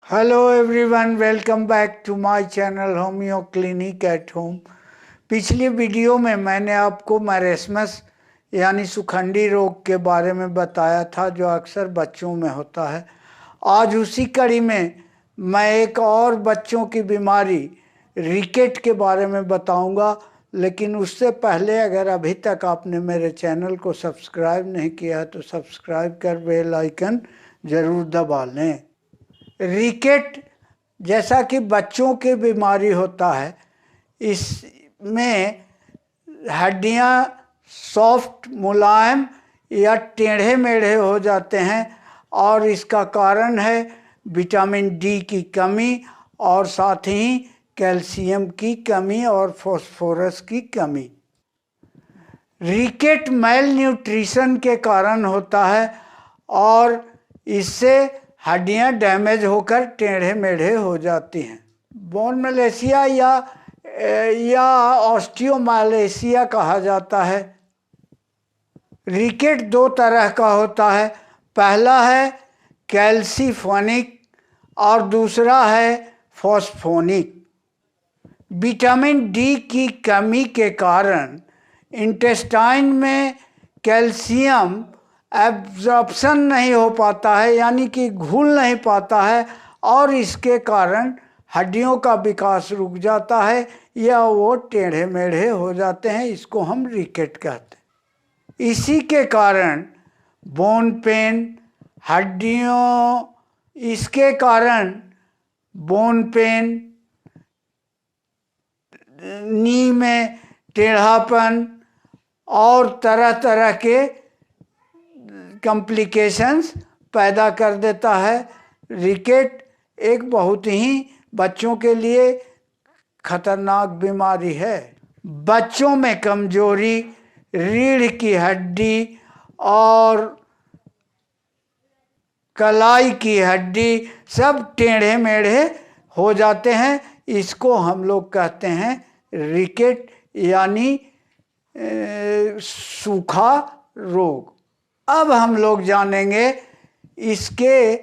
Hello everyone, welcome back to my channel homeo clinic at home. पिछली video में मैंने आपको मैरेस्मस यानी सुखंडी रोग के बारे में बताया था, जो अक्सर बच्चों में होता है। आज उसी कड़ी में मैं एक और बच्चों की बीमारी रिकेट के बारे में बताऊंगा। लेकिन उससे पहले अगर अभी तक आपने मेरे चैनल को सब्सक्राइब नहीं किया तो सब्सक्राइब कर बेल आइकन ज़रूर दबा लें। रिकेट जैसा कि बच्चों की बीमारी होता है, इसमें हड्डियां सॉफ्ट मुलायम या टेढ़े मेढ़े हो जाते हैं और इसका कारण है विटामिन डी की कमी और साथ ही कैल्शियम की कमी और फास्फोरस की कमी। रिकेट मेल न्यूट्रिशन के कारण होता है और इससे हड्डियां डैमेज होकर टेढ़े मेढ़े हो जाती हैं। बोन मलेशिया या ऑस्टियोमालेशिया कहा जाता है। रिकेट दो तरह का होता है, पहला है कैल्सीफोनिक और दूसरा है फॉस्फोनिक। विटामिन डी की कमी के कारण इंटेस्टाइन में कैल्शियम एब्जॉर्प्शन नहीं हो पाता है, यानी कि घुल नहीं पाता है और इसके कारण हड्डियों का विकास रुक जाता है या वो टेढ़े मेढ़े हो जाते हैं। इसको हम रिकेट कहते हैं। इसी के कारण बोन पेन, इसके कारण बोन पेन, नी में टेढ़ापन और तरह तरह के कॉम्प्लिकेशंस पैदा कर देता है। रिकेट एक बहुत ही बच्चों के लिए खतरनाक बीमारी है। बच्चों में कमजोरी, रीढ़ की हड्डी और कलाई की हड्डी सब टेढ़े मेढ़े हो जाते हैं। इसको हम लोग कहते हैं रिकेट यानी सूखा रोग। अब हम लोग जानेंगे इसके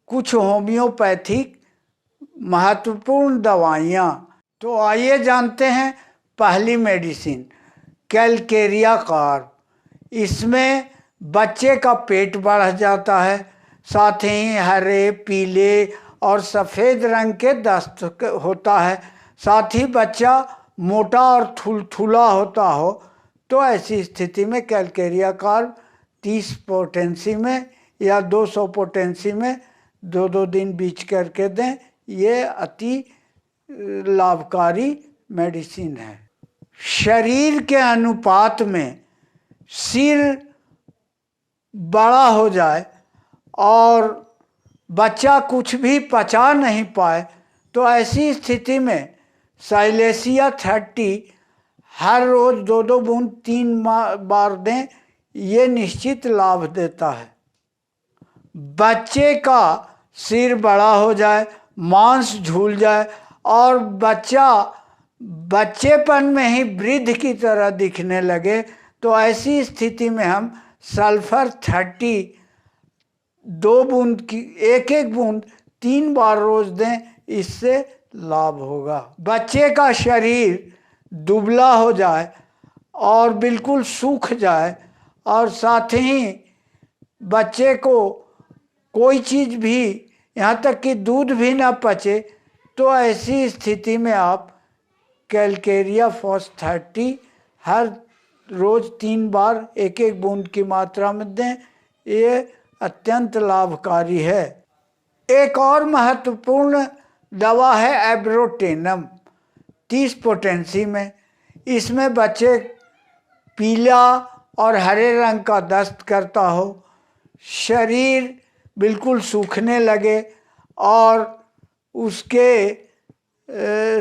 कुछ होम्योपैथिक महत्वपूर्ण दवाइयाँ। तो आइए जानते हैं। पहली मेडिसिन कैलकेरिया कार्ब। इसमें बच्चे का पेट बढ़ जाता है, साथ ही हरे, पीले और सफ़ेद रंग के दस्त होता है। साथ ही बच्चा मोटा और थुलथुला होता हो तो ऐसी स्थिति में कैलकेरिया कार्ब 30 पोटेंसी में या 200 पोटेंसी में 2-2 दिन बीच करके दें। ये अति लाभकारी मेडिसिन है। शरीर के अनुपात में सिर बड़ा हो जाए और बच्चा कुछ भी पचा नहीं पाए तो ऐसी स्थिति में साइलेसिया 30 हर रोज़ 2-2 बूंद 3 बार दें। ये निश्चित लाभ देता है। बच्चे का सिर बड़ा हो जाए, मांस झूल जाए और बच्चा बच्चेपन में ही वृद्ध की तरह दिखने लगे तो ऐसी स्थिति में हम सल्फर 30 2 बूंद की 1-1 बूंद 3 बार रोज दें। इससे लाभ होगा। बच्चे का शरीर दुबला हो जाए और बिल्कुल सूख जाए और साथ ही बच्चे को कोई चीज़ भी, यहाँ तक कि दूध भी ना पचे, तो ऐसी स्थिति में आप कैलकेरिया फॉस 30 हर रोज़ 3 बार 1-1 बूंद की मात्रा में दें। ये अत्यंत लाभकारी है। एक और महत्वपूर्ण दवा है एब्रोटेनम 30 पोटेंसी में। इसमें बच्चे पीला और हरे रंग का दस्त करता हो, शरीर बिल्कुल सूखने लगे और उसके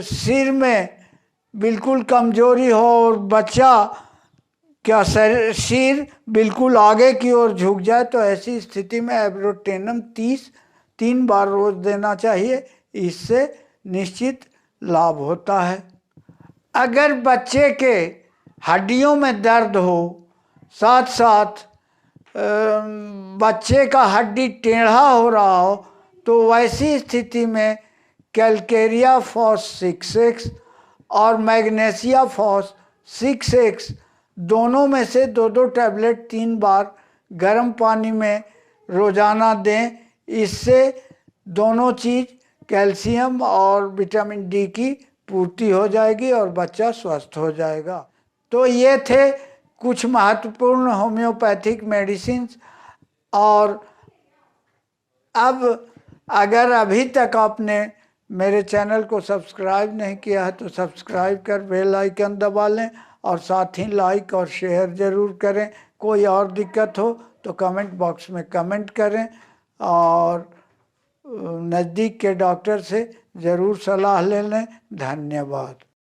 सिर में बिल्कुल कमजोरी हो और बच्चा क्या सिर बिल्कुल आगे की ओर झुक जाए तो ऐसी स्थिति में एब्रोटेनम 3 बार रोज देना चाहिए। इससे निश्चित लाभ होता है। अगर बच्चे के हड्डियों में दर्द हो, साथ साथ बच्चे का हड्डी टेढ़ा हो रहा हो तो वैसी स्थिति में कैलकेरिया फॉस 6X और मैग्नीशिया फॉस 6X दोनों में से 2-2 टैबलेट 3 बार गर्म पानी में रोज़ाना दें। इससे दोनों चीज़ कैल्शियम और विटामिन डी की पूर्ति हो जाएगी और बच्चा स्वस्थ हो जाएगा। तो ये थे कुछ महत्वपूर्ण होम्योपैथिक मेडिसिन। और अब अगर अभी तक आपने मेरे चैनल को सब्सक्राइब नहीं किया है तो सब्सक्राइब कर बेल आइकन दबा लें और साथ ही लाइक और शेयर ज़रूर करें। कोई और दिक्कत हो तो कमेंट बॉक्स में कमेंट करें और नज़दीक के डॉक्टर से ज़रूर सलाह ले लें। धन्यवाद।